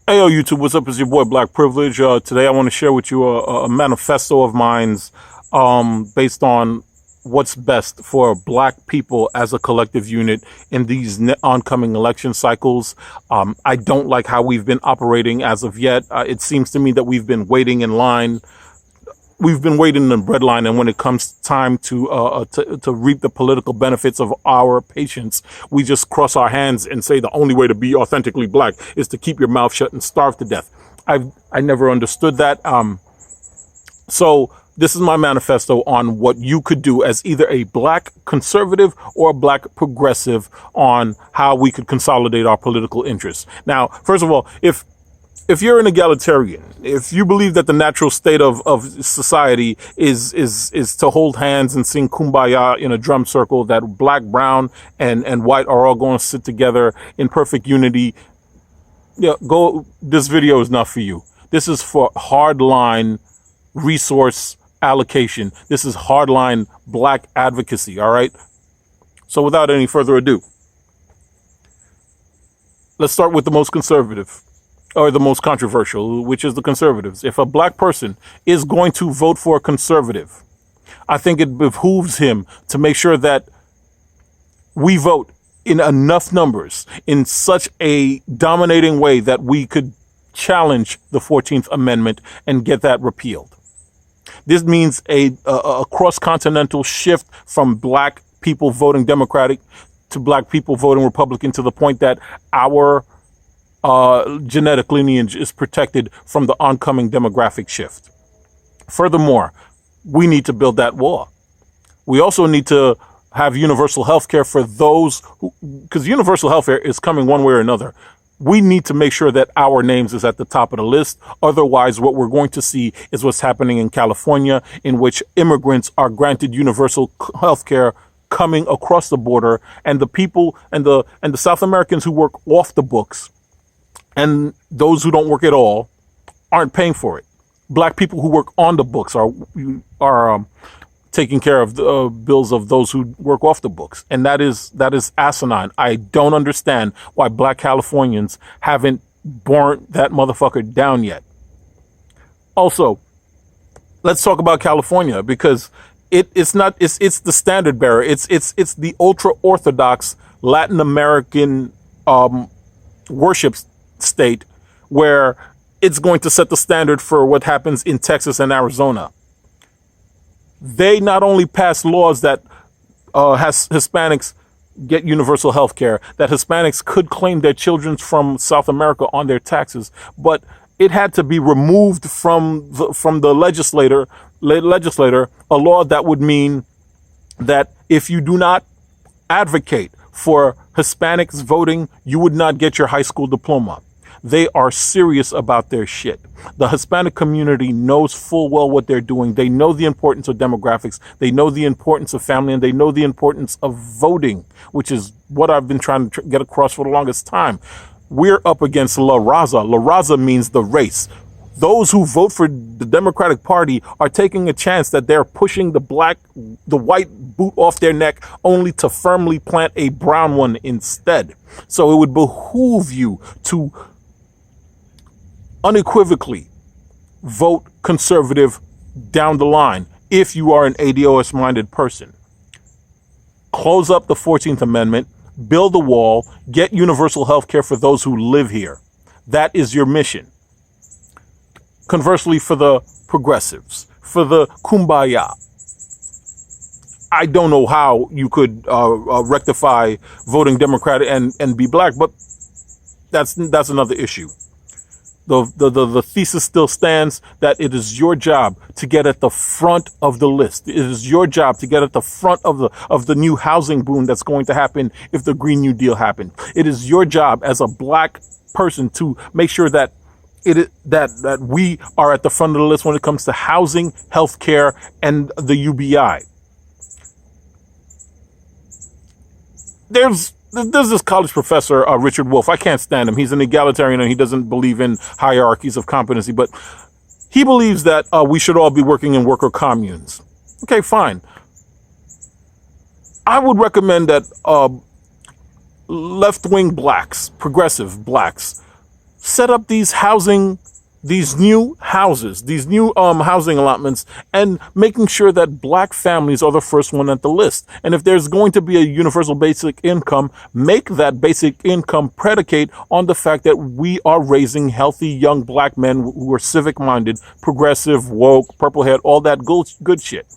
Hey, yo, YouTube, what's up? It's your boy Black Privilege. Today I want to share with you a manifesto of mine's based on what's best for black people as a collective unit in these oncoming election cycles. I don't like how we've been operating as of yet. It seems to me that we've been waiting in line. We've been waiting in the breadline, and when it comes time to reap the political benefits of our patience, we just cross our hands and say the only way to be authentically black is to keep your mouth shut and starve to death. I never understood that. So this is my manifesto on what you could do as either a black conservative or a black progressive on how we could consolidate our political interests. Now, first of all, if you're an egalitarian, if you believe that the natural state of society is to hold hands and sing Kumbaya in a drum circle, that black, brown, and white are all going to sit together in perfect unity, this video is not for you. This is for hardline resource allocation. This is hardline black advocacy, all right? So without any further ado, let's start with the most conservative. Or the most controversial, which is the conservatives. If a black person is going to vote for a conservative, I think it behooves him to make sure that we vote in enough numbers, in such a dominating way that we could challenge the 14th Amendment and get that repealed. This means a cross-continental shift from black people voting Democratic to black people voting Republican, to the point that our genetic lineage is protected from the oncoming demographic shift. Furthermore, we need to build that wall. We also need to have universal health care for those who, because universal health care is coming one way or another. We need to make sure that our names is at the top of the list. Otherwise, what we're going to see is what's happening in California, in which immigrants are granted universal health care coming across the border, and the people and the South Americans who work off the books and those who don't work at all aren't paying for it. Black people who work on the books are taking care of the bills of those who work off the books. And that is asinine. I don't understand why black Californians haven't burnt that motherfucker down yet. Also, let's talk about California, because it's the standard bearer. It's the ultra orthodox Latin American worship state, where it's going to set the standard for what happens in Texas and Arizona. They not only pass laws that has Hispanics get universal health care, that Hispanics could claim their children from South America on their taxes, but it had to be removed from the legislator a law that would mean that if you do not advocate for Hispanics voting, you would not get your high school diploma. They are serious about their shit. The Hispanic community knows full well what they're doing. They know the importance of demographics. They know the importance of family, and they know the importance of voting, which is what I've been trying to get across for the longest time. We're up against La Raza. La Raza means the race. Those who vote for the Democratic Party are taking a chance that they're pushing the white boot off their neck, only to firmly plant a brown one instead. So it would behoove you to unequivocally vote conservative down the line if you are an ADOS minded person. Close up the 14th Amendment, build a wall, get universal health care for those who live here. That is your mission. Conversely, for the progressives, for the Kumbaya, I don't know how you could rectify voting Democratic and be black, but that's another issue. The thesis still stands that it is your job to get at the front of the list. It is your job to get at the front of the new housing boom that's going to happen if the Green New Deal happened. It is your job as a black person to make sure that that we are at the front of the list when it comes to housing, healthcare, and the UBI. There's this college professor, Richard Wolff. I can't stand him. He's an egalitarian and he doesn't believe in hierarchies of competency, but he believes that we should all be working in worker communes. Okay, fine. I would recommend that left-wing blacks, progressive blacks, set up these new houses, these new housing allotments, and making sure that black families are the first one at the list. And if there's going to be a universal basic income, make that basic income predicate on the fact that we are raising healthy young black men who are civic minded, progressive, woke, purple head, all that good shit.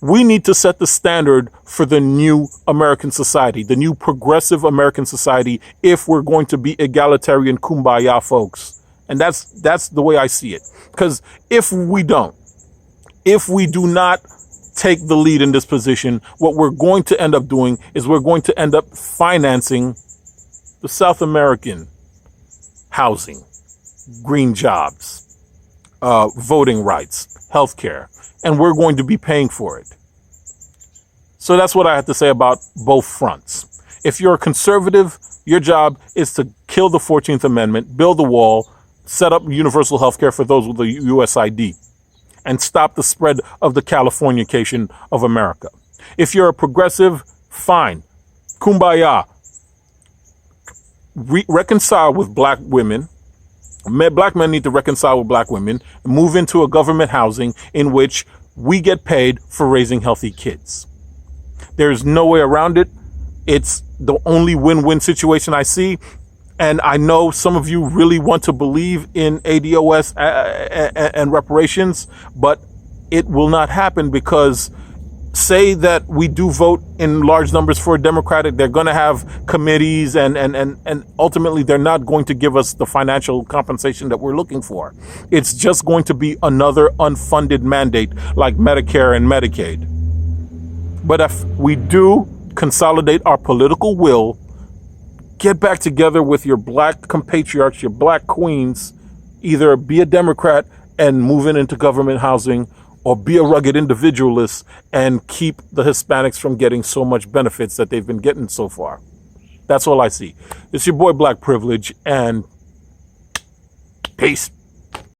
We need to set the standard for the new American society, the new progressive American society, if we're going to be egalitarian kumbaya folks. And that's the way I see it. Because if we do not take the lead in this position, what we're going to end up doing is we're going to end up financing the South American housing, green jobs, voting rights, healthcare, and we're going to be paying for it. So that's what I have to say about both fronts. If you're a conservative, your job is to kill the 14th Amendment, build a wall, set up universal health care for those with a U.S. ID, and stop the spread of the Californication of America. If you're a progressive, fine. Kumbaya. Reconcile with black women. Black men need to reconcile with black women and move into a government housing in which we get paid for raising healthy kids. There's no way around it. It's the only win-win situation I see. And I know some of you really want to believe in ADOS and reparations, but it will not happen because say that we do vote in large numbers for a Democratic, they're going to have committees and ultimately they're not going to give us the financial compensation that we're looking for. It's just going to be another unfunded mandate like Medicare and Medicaid. But if we do consolidate our political will, get back together with your black compatriots, your black queens, either be a Democrat and move into government housing or be a rugged individualist and keep the Hispanics from getting so much benefits that they've been getting so far. That's all I see. It's your boy Black Privilege, and peace.